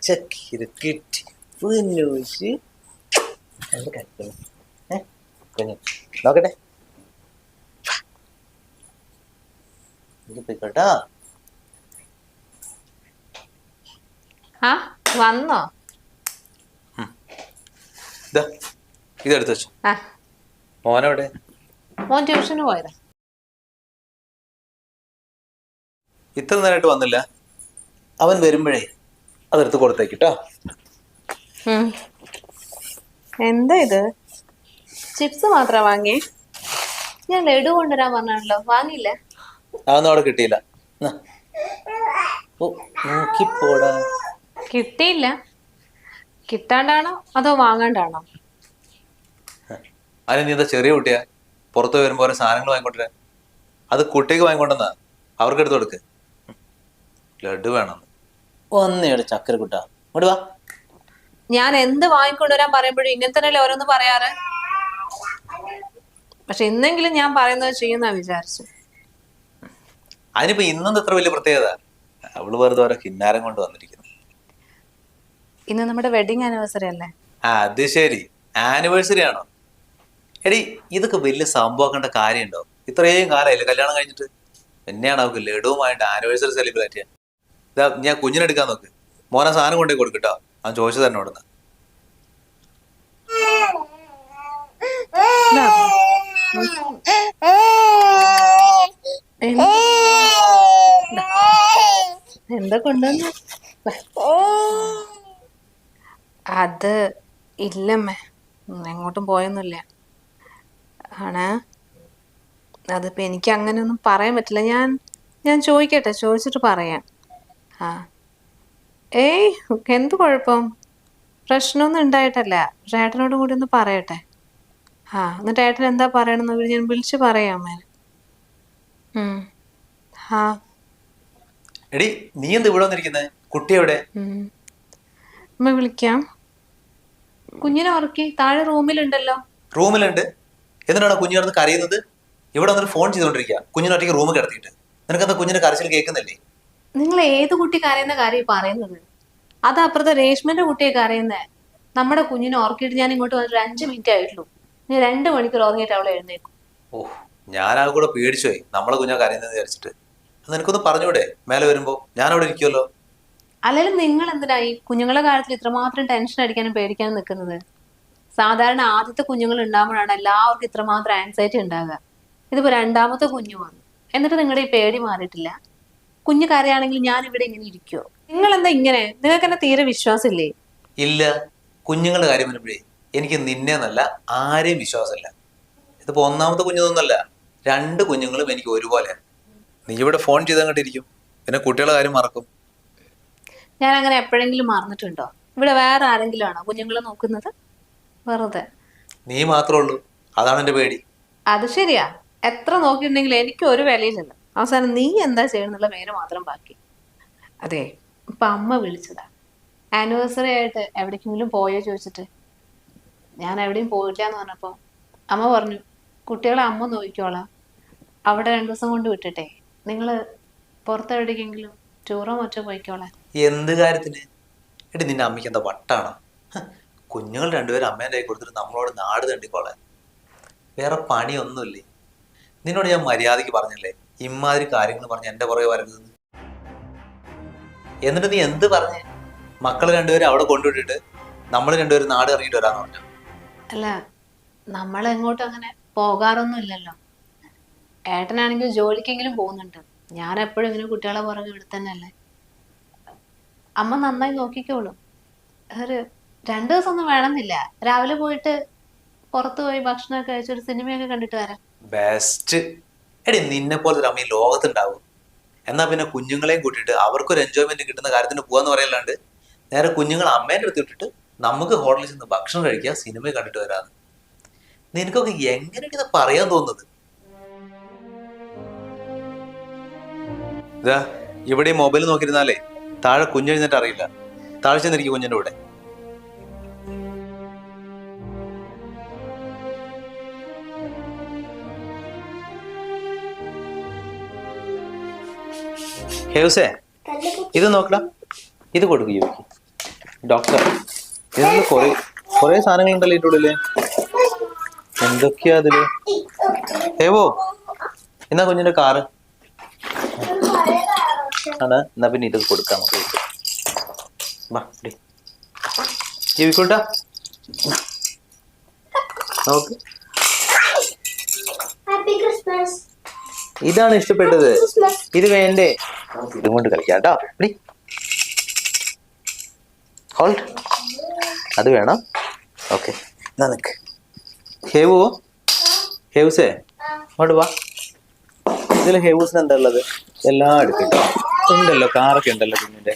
പച്ചക്കീര കിട്ടി പൊന്നൂസ്. നോക്കട്ടെ കേട്ടോ. ആ വന്നോ? ഇതെടുത്ത് വെച്ചു. മോനെവിടെ? മോൻ ട്യൂഷന് പോയതാ. ഇത്ര നേരമായിട്ട് വന്നില്ല. അവൻ വരുമ്പോഴേ അതെടുത്ത് കൊടുത്തേക്കിട്ടോ. എന്താ ഇത്? ചിപ്സ് മാത്രാ വാങ്ങിയേ? ഞാൻ ലഡു കൊണ്ടുവരാൻ പറഞ്ഞാണല്ലോ, വാങ്ങിയില്ല? അതൊന്നും അവിടെ കിട്ടിയില്ല. കിട്ടിയില്ല? കിട്ടാണ്ടാണോ അതോ വാങ്ങാണ്ടാണോ? അതിന് നീ എന്താ ചെറിയ കുട്ടിയാ? പുറത്ത് വരുമ്പോ ഓരോ സാധനങ്ങൾ വാങ്ങിക്കൊണ്ടിരാൻ. അത് കുട്ടിക്ക് വാങ്ങിക്കൊണ്ടെന്നാ അവർക്ക് എടുത്ത് കൊടുക്ക്. ലഡു വേണം. ഒന്നേടെ ചക്കര കുട്ടാ, ഇങ്ങോട്ട് വാ. ഞാൻ എന്ത് വാങ്ങിക്കൊണ്ടുവരാൻ പറയുമ്പോഴും ഇങ്ങനെ തന്നെയല്ലേ ഓരോന്ന് പറയാറ്. പക്ഷെ ഇന്നെങ്കിലും ഞാൻ പറയുന്നത് ചെയ്യുന്ന വിചാരിച്ചു. അതിനിപ്പോ ഇന്നെന്ത് എത്ര വലിയ പ്രത്യേകത? അവള് വെറുതെ ഓരോ കിന്നാരം കൊണ്ട് വന്നിരിക്കുന്നു. ഇന്ന് നമ്മുടെ വെഡിങ് ആനിവേഴ്സറി അല്ലേ? അത് ശരി, ആനിവേഴ്സറി ആണോ? എടി, ഇതൊക്കെ വലിയ സംഭവമാക്കേണ്ട കാര്യമുണ്ടോ? ഇത്രയും കാലമായില്ലേ കല്യാണം കഴിഞ്ഞിട്ട്. എന്നെയാണ് അവർക്ക് ലഡുവുമായിട്ട് ആനിവേഴ്സറി സെലിബ്രേറ്റ് ചെയ്യാൻ. ഇതാ ഞാൻ കുഞ്ഞിനെടുക്കാൻ നോക്ക്. മോനെ സാധനം കൊണ്ടേ കൊടുക്കട്ടോ. അവൻ ചോദിച്ചത് തന്നെ ഓടുന്ന. എന്താ കൊണ്ടുവന്നു? അത് ഇല്ലമ്മേ, എങ്ങോട്ടും പോയൊന്നുമില്ല. ആണ്, അതിപ്പോ എനിക്ക് അങ്ങനെയൊന്നും പറയാൻ പറ്റില്ല. ഞാൻ ചോദിക്കട്ടെ, ചോദിച്ചിട്ട് പറയാം. ആ ഏയ്, എന്ത് കുഴപ്പം? പ്രശ്നമൊന്നും ഉണ്ടായിട്ടല്ല. ഏട്ടനോടും കൂടി ഒന്ന് പറയട്ടെ. എന്നിട്ട് ഏട്ടൻ എന്താ പറയണമെന്ന് ഞാൻ വിളിച്ച് പറയാം അമ്മേനെ. എടി, നീ എന്ത് ഇവിടെ വന്നിരിക്കുന്നത്? കുട്ടി എവിടെ? അമ്മ വിളിക്കാം. കുഞ്ഞിനെ ഉറക്കി താഴെ റൂമിലുണ്ടല്ലോ. റൂമിലുണ്ട്? എന്തിനാണ് കുഞ്ഞു കിടന്ന് കരയുന്നത്? ഇവിടെ വന്നിട്ട് ഫോൺ ചെയ്തോണ്ടിരിക്കുക. കുഞ്ഞിനെ ഒറ്റയ്ക്ക് റൂമിൽ കിടത്തിയിട്ട്. നിനക്കെന്താ കുഞ്ഞിന്റെ കരച്ചിൽ കേൾക്കുന്നില്ലേ? നിങ്ങൾ ഏത് കുട്ടി കരയുന്ന കാര്യം പറയുന്നത്? അത് അപ്പുറത്തെ രേഷ്മന്റെ കുട്ടിയെ കരയുന്നേ. നമ്മുടെ കുഞ്ഞിനെ ഉറക്കിയിട്ട് ഞാൻ ഇങ്ങോട്ട് വന്നിട്ട് 5 മിനിറ്റ് ആയിട്ടുള്ളൂ. ഞാൻ 2 മണിക്കൂർ ഉറങ്ങിയിട്ട് അവളെ എഴുന്നേക്കും. ഞാൻ ആ കൂടെ പേടിച്ചുപോയി, നമ്മളെ കുഞ്ഞാ കരയുന്നത് വിചാരിച്ചിട്ട്. നിനക്കൊന്ന് പറഞ്ഞൂടെ? മേലെ വരുമ്പോ ഞാൻ അവിടെ ഇരിക്കുമല്ലോ. അല്ലെങ്കിൽ നിങ്ങൾ എന്തിനായി കുഞ്ഞുങ്ങളുടെ കാര്യത്തിൽ ഇത്രമാത്രം ടെൻഷൻ അടിക്കാനും പേടിക്കാനും നിൽക്കുന്നത്? സാധാരണ ആദ്യത്തെ കുഞ്ഞുങ്ങൾ ഉണ്ടാകുമ്പോഴാണ് എല്ലാവർക്കും ഇത്രമാത്രം ആൻസൈറ്റി ഉണ്ടാകുക. ഇതിപ്പോ 2ാമത്തെ കുഞ്ഞു വന്നു, എന്നിട്ട് നിങ്ങളുടെ ഈ പേടി മാറിയിട്ടില്ല. കുഞ്ഞു കരയാണെങ്കിൽ ഞാൻ ഇവിടെ ഇങ്ങനെ ഇരിക്കുവോ? നിങ്ങൾ എന്താ ഇങ്ങനെ? നിങ്ങൾക്ക് എന്നെ തീരെ വിശ്വാസമില്ലേ? ഇല്ല, കുഞ്ഞുങ്ങളുടെ കാര്യം വരുമ്പോഴേ എനിക്ക് നിന്നെന്നല്ല ആരെയും വിശ്വാസമില്ല. ഇതിപ്പോ 1ാമത്തെ കുഞ്ഞൊന്നുമല്ല, 2 കുഞ്ഞുങ്ങളും എനിക്ക് ഒരുപോലെ. നീ ഇവിടെ ഫോൺ ചെയ്തങ്ങോട്ടിരിക്കും, പിന്നെ കുട്ടികളുടെ കാര്യം മറക്കും. ഞാൻ അങ്ങനെ എപ്പോഴെങ്കിലും മറന്നിട്ടുണ്ടോ? ഇവിടെ വേറെ ആരെങ്കിലും ആണോ കുഞ്ഞുങ്ങളെ നോക്കുന്നത്? വെറുതെ. നീ മാത്രമേ ഉള്ളൂ, അതാണ് എന്റെ പേടി. അത് ശരിയാ, എത്ര നോക്കിയിട്ടുണ്ടെങ്കിലും എനിക്ക് ഒരു വിലയില്ലല്ലോ. അവസാനം നീ എന്താ ചെയ്യണമെന്നുള്ള പേര് മാത്രം ബാക്കി. അതെ, ഇപ്പൊ അമ്മ വിളിച്ചതാ ആനിവേഴ്സറി ആയിട്ട് എവിടേക്കെങ്കിലും പോയോ ചോദിച്ചിട്ട്. ഞാൻ എവിടെയും പോയില്ല എന്ന് പറഞ്ഞപ്പോ അമ്മ പറഞ്ഞു, കുട്ടികളെ അമ്മ നോക്കിക്കോളാം, അവിടെ 2 ദിവസം കൊണ്ട് വിട്ടിട്ടെ നിങ്ങള് പുറത്തെവിടേക്കെങ്കിലും ടൂറോ മറ്റോ പോയിക്കോളാം. എന്ത് കാര്യത്തിന്? എടി, നിന്റെ അമ്മയ്ക്ക് എന്താ വട്ടാണോ? കുഞ്ഞുങ്ങൾ 2 പേരും അമ്മേൻ്റെ കൈ കൊടുത്തിട്ട് നമ്മളോട് നാട് തണ്ടിക്കോളാൻ. വേറെ പണിയൊന്നുമില്ലേ? നിന്നോട് ഞാൻ മര്യാദയ്ക്ക് പറഞ്ഞല്ലേ ഇമാതിരി കാര്യങ്ങൾ പറഞ്ഞ് എന്റെ പുറകെ വരരുതെന്ന്. എന്നിട്ട് നീ എന്ത് പറഞ്ഞേ? മക്കള് 2 പേരും അവിടെ കൊണ്ടുവിട്ടിട്ട് നമ്മൾ 2 പേരും നാട് ഇറങ്ങിയിട്ട് വരാന്ന് പറഞ്ഞു. അല്ല, നമ്മൾ എങ്ങോട്ടും അങ്ങനെ പോകാറൊന്നും ഇല്ലല്ലോ. ഏട്ടനാണെങ്കിൽ ജോലിക്കെങ്കിലും പോകുന്നുണ്ട്. ഞാൻ എപ്പോഴും ഇങ്ങനെ കുട്ടികളെ പുറകെ ഇവിടെ തന്നെ അല്ലേ. അമ്മ നന്നായി നോക്കിക്കോളും. ഒരു 2 ദിവസം ഒന്നും വേണമെന്നില്ല. രാവിലെ പോയിട്ട് പുറത്തു പോയി ഭക്ഷണമൊക്കെ കഴിച്ചൊരു സിനിമയൊക്കെ കണ്ടിട്ട് വരാം. ബെസ്റ്റ്. എടി, നിന്നെ പോലെ ഒരു അമ്മ ഈ ലോകത്തുണ്ടാവും. എന്നാ പിന്നെ കുഞ്ഞുങ്ങളെയും കൂട്ടിയിട്ട് അവർക്കൊരു എൻജോയ്മെന്റ് കിട്ടുന്ന കാര്യത്തിന് പോവാന്ന് പറയല്ലാണ്ട് നേരെ കുഞ്ഞുങ്ങൾ അമ്മേൻ്റെ അടുത്ത് വിട്ടിട്ട് നമുക്ക് ഹോട്ടലിൽ ചെന്ന് ഭക്ഷണം കഴിക്കുക, സിനിമ കണ്ടിട്ട് വരാന്ന്. നിനക്കൊക്കെ എങ്ങനെയാണ് ഇത് പറയാൻ തോന്നുന്നത്? ഇതാ ഇവിടെ മൊബൈൽ നോക്കിയിരുന്നാലേ താഴെ കുഞ്ഞെഴുന്നേറ്റ് അറിയില്ല. താഴെ ചെന്നിരിക്കും കുഞ്ഞിൻ്റെ കൂടെ. ഹേസേ, ഇത് നോക്കടാ, ഇത് കൊടുക്കും യോക്ക്. ഡോക്ടർ, ഇതിൽ കൊറേ സാധനങ്ങൾ ഉണ്ടല്ലോ ഇതിന്റെ ഉള്ളില്. എന്തൊക്കെയാ അതില്? ഏവോ, എന്നാ കുഞ്ഞിന്റെ കാറ് ആണ്. എന്നാ പിന്നെ ഇത് കൊടുക്കാം നമുക്ക്. ജീവിക്കോട്ടാ നോക്ക്. ഇതാണ് ഇഷ്ടപ്പെട്ടത്. ഇത് വേണ്ടേ? ഇതും കൊണ്ട് കളിക്കാം കേട്ടോ. ഹോൾഡ്. അത് വേണം. ഓക്കെ, എന്നാ നിക്ക്. ഹേവൂസേ അങ്ങോട്ട് വാ. ഇതിൽ ഹേവൂസിന് എന്താ ഉള്ളത്? എല്ലാം എടുക്കട്ടോ. ഉണ്ടല്ലോ, കാറൊക്കെ ഉണ്ടല്ലോ കുഞ്ഞിന്റെ.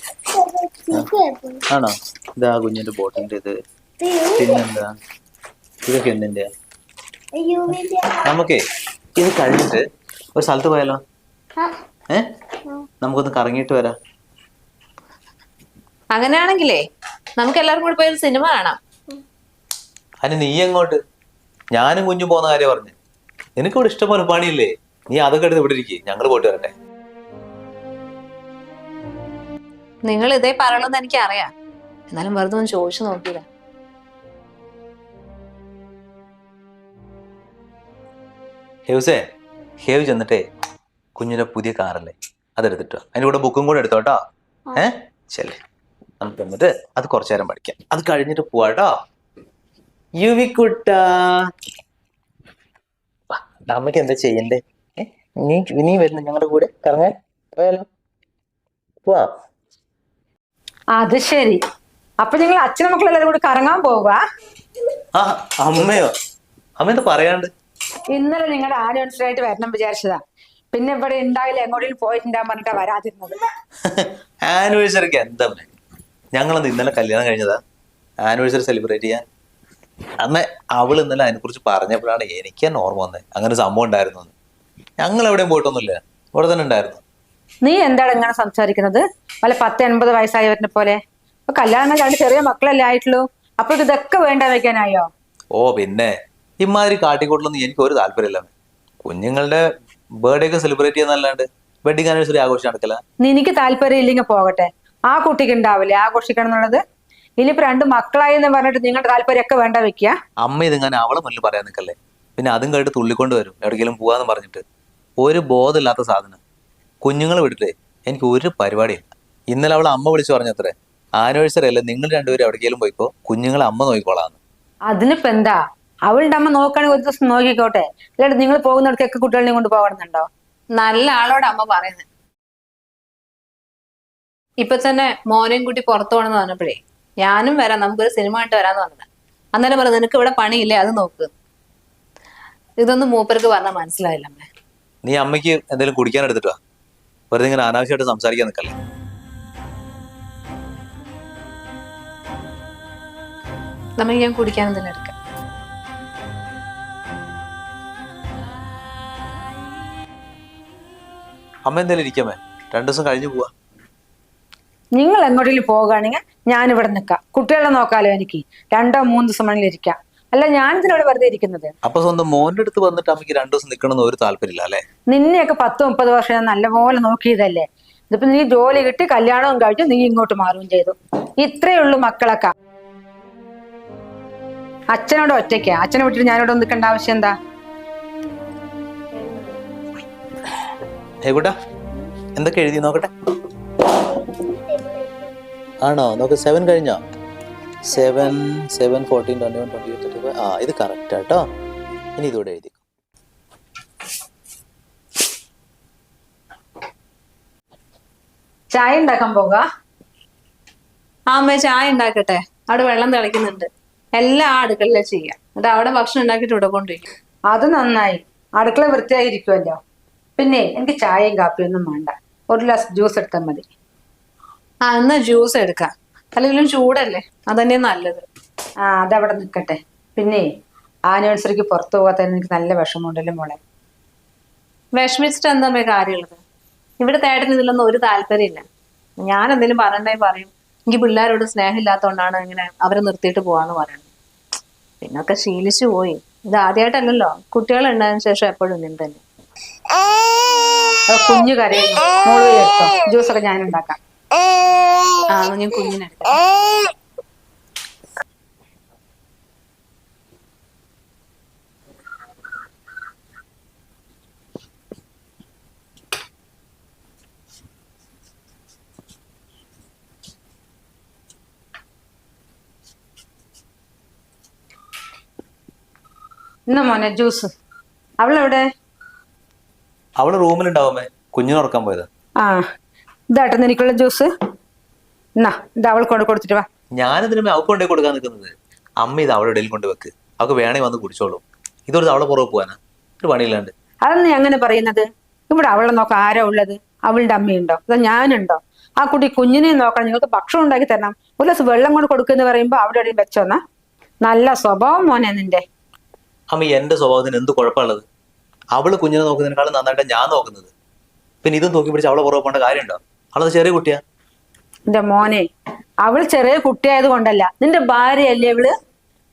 ആണോ? ഇതാ കുഞ്ഞിന്റെ ബോട്ടിന്റെ ഇത്. പിന്നെന്താ ഇതൊക്കെ എന്തിന്റെ? നമുക്കേ ഇത് കഴിഞ്ഞിട്ട് ഒരു സ്ഥലത്ത് പോയാലോ? നമുക്കൊന്ന് കറങ്ങിയിട്ട് വരാം. അങ്ങനെയാണെങ്കിലേ നമുക്ക് എല്ലാവർക്കും കൂടി പോയി ഒരു സിനിമ കാണാം. അതിന് നീ എങ്ങോട്ട്? ഞാനും കുഞ്ഞും പോകുന്ന കാര്യം പറഞ്ഞു. നിനക്ക് ഇവിടെ ഇഷ്ടംപോലെ പണിയില്ലേ? നീ അതൊക്കെ എടുത്ത് ഇവിടെ ഇരിക്കും, ഞങ്ങൾ പോയിട്ട് വരട്ടെ. നിങ്ങൾ ഇതേ പറയണമെന്ന് എനിക്ക് അറിയാം, എന്നാലും വെറുതെ ഒന്ന് ചോദിച്ചു നോക്കിയില്ല. ഹേവ് ചെന്നിട്ടേ കുഞ്ഞിന്റെ പുതിയ കാറല്ലേ അതെടുത്തിട്ടോ. അതിന്റെ കൂടെ ബുക്കും കൂടെ എടുത്തോട്ടോ. ശരി, നമുക്ക് എന്നിട്ട് അത് കുറച്ചു നേരം പഠിക്കാം. അത് കഴിഞ്ഞിട്ട് പോവാട്ടോ. യുവിക്കുട്ട, അമ്മയ്ക്ക് എന്താ ചെയ്യണ്ടേ? നീ വരുന്നു ഞങ്ങളുടെ കൂടെ കറങ്ങാൻ? പോയാലോ? പോവാ. അത് ശരി, അപ്പൊ നിങ്ങൾ അച്ഛനും മക്കളെല്ലാരും കൂടി കറങ്ങാൻ പോവുക? ആ അമ്മയോ? അമ്മ എന്താ പറയാണ്ട്? ഇന്നലെ നിങ്ങളുടെ ആനിവേഴ്സറി ആയിട്ട് വരണം വിചാരിച്ചതാ, പിന്നെ ഇവിടെ ഉണ്ടാവില്ല, എങ്ങോട്ടെങ്കിലും പോയിട്ടുണ്ടാകാൻ പറഞ്ഞിട്ടാ വരാതിരുന്നത്. ആനിവേഴ്സറിക്ക് എന്താ? ഞങ്ങളന്ന് ഇന്നലെ കല്യാണം കഴിഞ്ഞതാ, ആനിവേഴ്സറി സെലിബ്രേറ്റ് ചെയ്യാൻ. അന്ന് അവൾ ഇന്നലെ അതിനെ കുറിച്ച് പറഞ്ഞപ്പോഴാണ് എനിക്ക് തന്നെ ഓർമ്മ വന്നത് അങ്ങനെ ഒരു സംഭവം ഉണ്ടായിരുന്നു. ഞങ്ങൾ എവിടെയും പോയിട്ടൊന്നുമില്ല, ഇവിടെ തന്നെ ഉണ്ടായിരുന്നു. നീ എന്താണ് ഇങ്ങനെ സംസാരിക്കുന്നത്? വല്ല 10-80 വയസ്സായവരെ പോലെ. അപ്പൊ കല്യാണം കഴിഞ്ഞ ചെറിയ മക്കളല്ലേ ആയിട്ടുള്ളൂ, അപ്പൊ ഇതൊക്കെ വേണ്ട വെക്കാനായോ? ഓ പിന്നെ, ഇമാതിരി കാട്ടിക്കൂട്ടലൊന്നും എനിക്ക് ഒരു താല്പര്യമില്ല. കുഞ്ഞുങ്ങളുടെ ബർത്ത്ഡേ ഒക്കെ സെലിബ്രേറ്റ് ചെയ്യുന്നല്ലാണ്ട് വെഡിങ് ആനിവേഴ്സറി ആഘോഷം നടക്കില്ല. നിനക്ക് താല്പര്യം ഇല്ലെങ്കിൽ പോകട്ടെ, ആ കുട്ടിക്ക് ഉണ്ടാവില്ലേ ആഘോഷിക്കണം എന്നുള്ളത്? ഇനിയിപ്പോ 2 മക്കളായി എന്ന് പറഞ്ഞിട്ട് നിങ്ങളുടെ താല്പര്യം ഒക്കെ വേണ്ട വെക്കുക. അമ്മ ഇതിങ്ങനെ അവളെ മുന്നിൽ പറയാൻ നിൽക്കല്ലേ. പിന്നെ അതും കേട്ട് തുള്ളിക്കൊണ്ട് വരും എവിടെയെങ്കിലും പോവാന്ന് പറഞ്ഞിട്ട്. ഒരു ബോധമില്ലാത്ത സാധനം. കുഞ്ഞുങ്ങളെ വിട്ടിട്ടേ എനിക്ക് ഒരു പരിപാടിയില്ല. ഇന്നലെ അവളെ അമ്മ വിളിച്ചു പറഞ്ഞത്രേ, ആനിവേഴ്സറി അല്ലേ, നിങ്ങൾ രണ്ടുപേരും എവിടേക്കെങ്കിലും പോയിക്കോ, കുഞ്ഞുങ്ങളെ അമ്മ നോക്കിക്കോളാന്ന്. അതിനിപ്പോ എന്താ, അവളുടെ അമ്മ നോക്കുകയാണെങ്കിൽ ഒരു ദിവസം നോക്കിക്കോട്ടെ. അല്ലാണ്ട് നിങ്ങൾ പോകുന്നിടത്തൊക്കെ കുട്ടികളെയും കൊണ്ട് പോകണമെന്നുണ്ടോ? നല്ല ആളോട് അമ്മ പറയുന്നത്. ഇപ്പൊ തന്നെ മോനെയും കൂട്ടി പുറത്തു പോകണമെന്ന് പറഞ്ഞപ്പോഴേ ഞാനും വരാം, നമുക്കൊരു സിനിമ കണ്ടിട്ട് വരാന്ന് പറഞ്ഞത്. അന്നേരം പറഞ്ഞു നിനക്ക് ഇവിടെ പണിയില്ലേ, അത് നോക്ക്. ഇതൊന്നും മൂപ്പർക്ക് പറഞ്ഞാൽ മനസ്സിലായില്ല. അമ്മ, നീ അമ്മയ്ക്ക് എന്തെങ്കിലും കുടിക്കാൻ എടുത്തിട്ടോ, വെറുതെ ഇങ്ങനെ അനാവശ്യമായിട്ട് സംസാരിക്കാൻ നിൽക്കല്ലേ. നമുക്ക് ഞാൻ കുടിക്കാൻ എന്തെങ്കിലും എടുക്കാം. അമ്മ എന്തായാലും ഇരിക്കാമേ, 2 ദിവസം കഴിഞ്ഞ് പോവാ. നിങ്ങൾ എങ്ങോട്ടെങ്കിലും പോകുകയാണെങ്കിൽ ഞാനിവിടെ നിൽക്കാം, കുട്ടികളെ നോക്കാലോ. എനിക്ക് 2-3 ദിവസം വേണമെങ്കിൽ ഇരിക്കാം. അല്ല, ഞാൻ ഇതിനോട് വെറുതെ ഇരിക്കുന്നത്. അപ്പൊ സ്വന്തം മോന്റെ അടുത്ത് വന്നിട്ട് അമ്മയ്ക്ക് 2 ദിവസം നിൽക്കണമെന്ന് ഒരു താല്പര്യമില്ല അല്ലെ? നിന്നെയൊക്കെ 10-30 വർഷം ഞാൻ നല്ലപോലെ നോക്കിയതല്ലേ. ഇതിപ്പോ നീ ജോലി കിട്ടി കല്യാണവും കഴിച്ചു, നീ ഇങ്ങോട്ട് മാറുകയും ചെയ്തു. ഇത്രയേ ഉള്ളൂ മക്കളൊക്കെ. അച്ഛനോട് ഒറ്റയ്ക്കാ, അച്ഛനെ വിട്ടിട്ട് ഞാനിവിടെ നിൽക്കേണ്ട ആവശ്യം എന്താ? ഏകൂട്ടാ, എന്തൊക്കെ എഴുതി നോക്കട്ടെ. ആണോ? നോക്ക്. 7 കഴിഞ്ഞോ? 7, 7, 14, 21, 22, 25. ആ, ഇത് കറക്റ്റ് ആട്ടോ. ഇനി ഇതോടെ എഴുതി. ചായ ഉണ്ടാക്കാൻ പോക? ആ അമ്മ, ചായ ഉണ്ടാക്കട്ടെ. അവിടെ വെള്ളം തിളയ്ക്കുന്നുണ്ട്. എല്ലാം ആ അടുക്കളയിലെ ചെയ്യാം. എന്നിട്ട് അവിടെ ഭക്ഷണം ഉണ്ടാക്കിയിട്ട് ഇവിടെ കൊണ്ടുവയ്ക്കും. അത് നന്നായി, അടുക്കള വൃത്തിയായിരിക്കുമല്ലോ. പിന്നെ എനിക്ക് ചായയും കാപ്പിയൊന്നും വേണ്ട, ഒരു ഗ്ലാസ് ജ്യൂസ് എടുത്താൽ മതി. ആ, എന്നാ ജ്യൂസ് എടുക്കാം. അല്ലെങ്കിലും ചൂടല്ലേ, അതന്നെ നല്ലത്. ആ, അതവിടെ നിൽക്കട്ടെ. പിന്നെ ആനിവേഴ്സറിക്ക് പുറത്തു പോകാത്ത എനിക്ക് നല്ല വിഷമമുണ്ടല്ലോ മോളെ. വിഷമിച്ചിട്ട് എന്താ കാര്യമുള്ളത്? ഇവിടെ തേട്ടന് ഇതിലൊന്നും ഒരു താല്പര്യമില്ല. ഞാൻ എന്തെങ്കിലും പറയണ്ടേ പറയും. എനിക്ക് പിള്ളേരോട് സ്നേഹമില്ലാത്തതുകൊണ്ടാണ് ഇങ്ങനെ അവരെ നിർത്തിയിട്ട് പോവാന്ന് പറയുന്നത്. പിന്നൊക്കെ ശീലിച്ചു പോയി. ഇത് ആദ്യമായിട്ടല്ലല്ലോ, കുട്ടികളുണ്ടായതിനു ശേഷം എപ്പോഴും ഇങ്ങനെ തന്നെ. കുഞ്ഞു കരയുന്നു, മോള് എടുത്തോ, ജ്യൂസൊക്കെ ഞാൻ ഉണ്ടാക്കാം. ആ, ഞാൻ കുഞ്ഞിനെടുക്കാം. ഇന്ന മോനെ ജ്യൂസ്. അവളെവിടെ? അവള് റൂമിലുണ്ടാവുമേ, കുഞ്ഞിനെ ഉറക്കാൻ പോയതാ. ആ ഇതാട്ടെന്ന് എനിക്കുള്ള ജ്യൂസ്. എന്നാ ഇത് അവൾ കൊണ്ട് കൊടുത്തിട്ട് വാ. ഞാനിതിനുമേ അവൾക്ക് കൊണ്ടേ കൊടുക്കാൻ നിൽക്കുന്നത്. അമ്മ ഇത് അവളുടെ ഇടയിൽ കൊണ്ട് വെക്ക്, അവൾക്ക് വേണേ വന്ന് കുടിച്ചോളൂ. ഇതൊരു അവളെ പുറകെ പോവാനാ, ഒരു പണിയില്ലാണ്ട്. അതൊന്നും അങ്ങനെ പറയുന്നത്. ഇവിടെ അവളെ നോക്കാൻ ആരാ ഉള്ളത്? അവളുടെ അമ്മയുണ്ടോ അതോ ഞാനുണ്ടോ? ആ കുട്ടി കുഞ്ഞിനെ നോക്കണം, നിങ്ങൾക്ക് ഭക്ഷണം ഉണ്ടാക്കി തരണം, ഒരു ഗ്ലാസ് വെള്ളം കൊണ്ട് കൊടുക്കുന്ന പറയുമ്പോ അവിടെ എവിടെയും വെച്ചോന്നാ. നല്ല സ്വഭാവം മോനെ നിന്റെ. അമ്മ എന്റെ സ്വഭാവത്തിന് എന്ത് കുഴപ്പമുള്ളത്? അവള് കുഞ്ഞിനെ നോക്കുന്നതിനേക്കാളും നന്നായിട്ട് ഞാൻ നോക്കുന്നത്. പിന്നെ ഇതും തൂക്കി പിടിച്ച് അവളെ പുറകെ പോകേണ്ട കാര്യമുണ്ടോ? അവളത് ചെറിയ കുട്ടിയാ. എന്റെ മോനെ, അവൾ ചെറിയ കുട്ടിയായത് കൊണ്ടല്ല, നിന്റെ ഭാര്യയല്ലേ ഇവള്.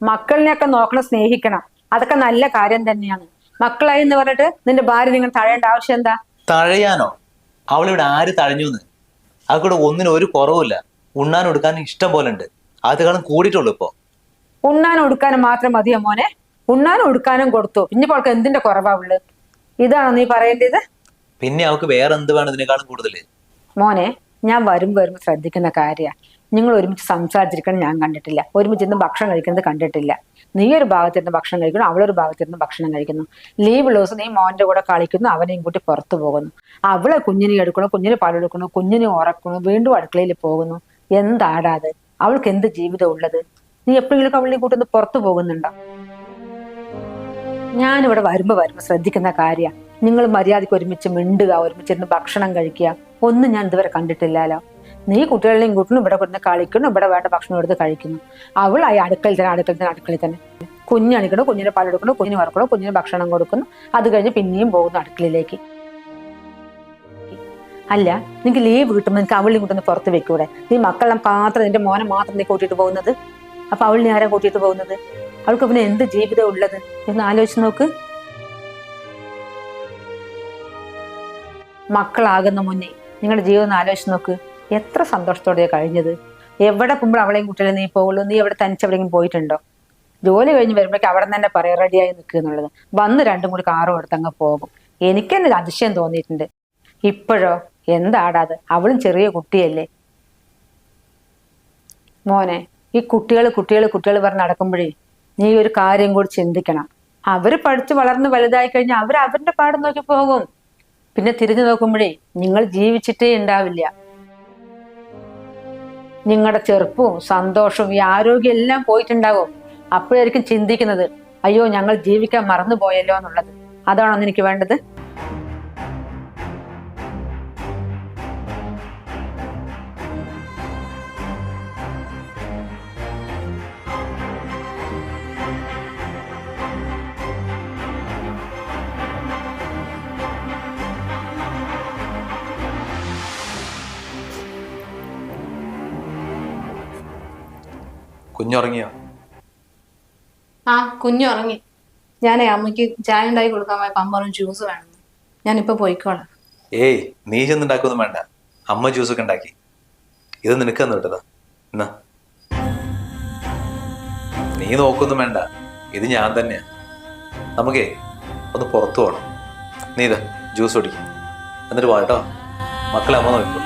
മക്കളിനെയൊക്കെ നോക്കണം, സ്നേഹിക്കണം, അതൊക്കെ നല്ല കാര്യം തന്നെയാണ്. മക്കളായി എന്ന് പറഞ്ഞിട്ട് നിന്റെ ഭാര്യ നിങ്ങൾ തഴയേണ്ട ആവശ്യം എന്താ? തഴയാനോ? അവളിവിടെ ആര് തഴഞ്ഞൂന്ന്? അവൾക്കിവിടെ ഒന്നിനും ഒരു കുറവുമില്ല. ഉണ്ണാനും എടുക്കാനും ഇഷ്ടം പോലെ ഉണ്ട്. അതേക്കാളും കൂടിയിട്ടുള്ളൂ ഇപ്പൊ. ഉണ്ണാനും ഉടുക്കാനും മാത്രം മതിയോ മോനെ? ഉണ്ണാനും ഉടുക്കാനും കൊടുത്തു, പിന്നെ അവൾക്ക് എന്തിന്റെ കുറവാ ഉള്ളത്? ഇതാണോ നീ പറയേണ്ടത്? പിന്നെ അവൾക്ക് വേറെ എന്ത് വേണം ഇതിനേക്കാളും കൂടുതൽ? മോനെ, ഞാൻ വരുമ്പോ ശ്രദ്ധിക്കുന്ന കാര്യമാണ്. നിങ്ങൾ ഒരുമിച്ച് സംസാരിച്ചിരിക്കണം ഞാൻ കണ്ടിട്ടില്ല. ഒരുമിച്ച് ഇന്ന് ഭക്ഷണം കഴിക്കുന്നത് കണ്ടിട്ടില്ല. നീ ഒരു ഭാഗത്തിരുന്ന് ഭക്ഷണം കഴിക്കുന്നു, അവളൊരു ഭാഗത്തിരുന്ന് ഭക്ഷണം കഴിക്കുന്നു. ലീവ് ദിവസം നീ മോന്റെ കൂടെ കളിക്കുന്നു, അവനെയും കൂട്ടി പുറത്തു പോകുന്നു. അവളെ കുഞ്ഞിനെ എടുക്കണു, കുഞ്ഞിന് പാലെടുക്കണു, കുഞ്ഞിനെ ഉറക്കണു, വീണ്ടും അടുക്കളയിൽ പോകുന്നു. എന്താടാത്? അവൾക്ക് എന്ത് ജീവിതം ഉള്ളത്? നീ എപ്പോഴെങ്കിലും അവളെയും കൂട്ടൊന്ന് പുറത്തു പോകുന്നുണ്ടോ? ഞാനിവിടെ വരുമ്പോ ശ്രദ്ധിക്കുന്ന കാര്യമാണ്. നിങ്ങൾ മര്യാദയ്ക്ക് ഒരുമിച്ച് മിണ്ടുക, ഒരുമിച്ചിരുന്ന് ഭക്ഷണം കഴിക്കുക, ഒന്നും ഞാൻ ഇതുവരെ കണ്ടിട്ടില്ലല്ലോ. നീ കുട്ടികളെയും കൂട്ടണം, ഇവിടെ കൊടുന്ന് കളിക്കണം, ഇവിടെ വേണ്ട ഭക്ഷണം എടുത്ത് കഴിക്കുന്നു. അവളായി അടുക്കളയിൽ തന്നെ കുഞ്ഞണിക്കണം, കുഞ്ഞിനെ പാലെടുക്കണം, കുഞ്ഞിന് വറക്കണം, കുഞ്ഞിന് ഭക്ഷണം കൊടുക്കുന്നു. അത് കഴിഞ്ഞ് പിന്നെയും പോകുന്നു അടുക്കളയിലേക്ക്. അല്ല, നിനക്ക് ലീവ് കിട്ടുമ്പോൾ നിനക്ക് അവളെയും കൂട്ടൊന്ന് പുറത്ത് വെക്കൂടെ? നീ മക്കളെ മാത്രം, നിന്റെ മോനെ മാത്രം നീ കൂട്ടിയിട്ട് പോകുന്നത്. അപ്പൊ അവളിനെ ആരാ കൂട്ടിയിട്ട് പോകുന്നത്? അവൾക്ക് പിന്നെ എന്ത് ജീവിതം ഉള്ളത് എന്ന് ആലോചിച്ച് നോക്ക്. മക്കളാകുന്ന മുന്നേ നിങ്ങളുടെ ജീവിതം ഒന്ന് ആലോചിച്ച് നോക്ക്. എത്ര സന്തോഷത്തോടെയാണ് കഴിഞ്ഞത്. എവിടെ പോകുമ്പോൾ അവളെയും കുട്ടികളെ നീ പോകുള്ളൂ? നീ എവിടെ തനിച്ചെവിടെയെങ്കിലും പോയിട്ടുണ്ടോ? ജോലി കഴിഞ്ഞ് വരുമ്പോഴേക്കും അവിടെ തന്നെ പറയാം റെഡിയായി നിൽക്കുക എന്നുള്ളത്. വന്ന് രണ്ടും കൂടി കാറും എടുത്ത് അങ്ങ് പോകും. എനിക്കെന്നെ അതിശയം തോന്നിയിട്ടുണ്ട്. ഇപ്പോഴോ എന്താടാത്? അവളും ചെറിയ കുട്ടിയല്ലേ മോനെ. ഈ കുട്ടികൾ പറഞ്ഞ് നടക്കുമ്പോഴേ നീ ഒരു കാര്യം കൂടി ചിന്തിക്കണം. അവര് പഠിച്ച് വളർന്ന് വലുതായി കഴിഞ്ഞാൽ അവരുടെ പാട് നോക്കി പോകും. പിന്നെ തിരിഞ്ഞു നോക്കുമ്പോഴേ നിങ്ങൾ ജീവിച്ചിട്ടേ ഉണ്ടാവില്ല. നിങ്ങളുടെ ചെറുപ്പവും സന്തോഷവും ഈ ആരോഗ്യം എല്ലാം പോയിട്ടുണ്ടാവും. അപ്പോഴായിരിക്കും ചിന്തിക്കുന്നത്, അയ്യോ ഞങ്ങൾ ജീവിക്കാൻ മറന്നുപോയല്ലോ എന്നുള്ളത്. അതാണോ എനിക്ക് വേണ്ടത്? കുഞ്ഞുറങ്ങിയോ? ആ, കുഞ്ഞു ഉറങ്ങി. ഞാനേ അമ്മയ്ക്ക് ചായ ഉണ്ടാക്കി കൊടുക്കാൻ പോയപ്പോ അമ്മ പറഞ്ഞു ജ്യൂസ് വേണം. ഞാനിപ്പോ പോയിക്കോളാം. ഏയ്, നീ ചെന്നുണ്ടാക്കൊന്നും വേണ്ട, അമ്മ ജ്യൂസൊക്കെ ഉണ്ടാക്കി. ഇത് നിനക്കെന്ന് വിട്ടതാ. എന്നാ, നീ നോക്കൊന്നും വേണ്ട, ഇത് ഞാൻ തന്നെയാ. നമുക്കേ ഒന്ന് പുറത്തു പോകണം. നീ ഇതാ ജ്യൂസ് കുടിക്കും, എന്നിട്ട് പോകട്ടോ. മക്കളെ അമ്മ നോക്കിക്കോ.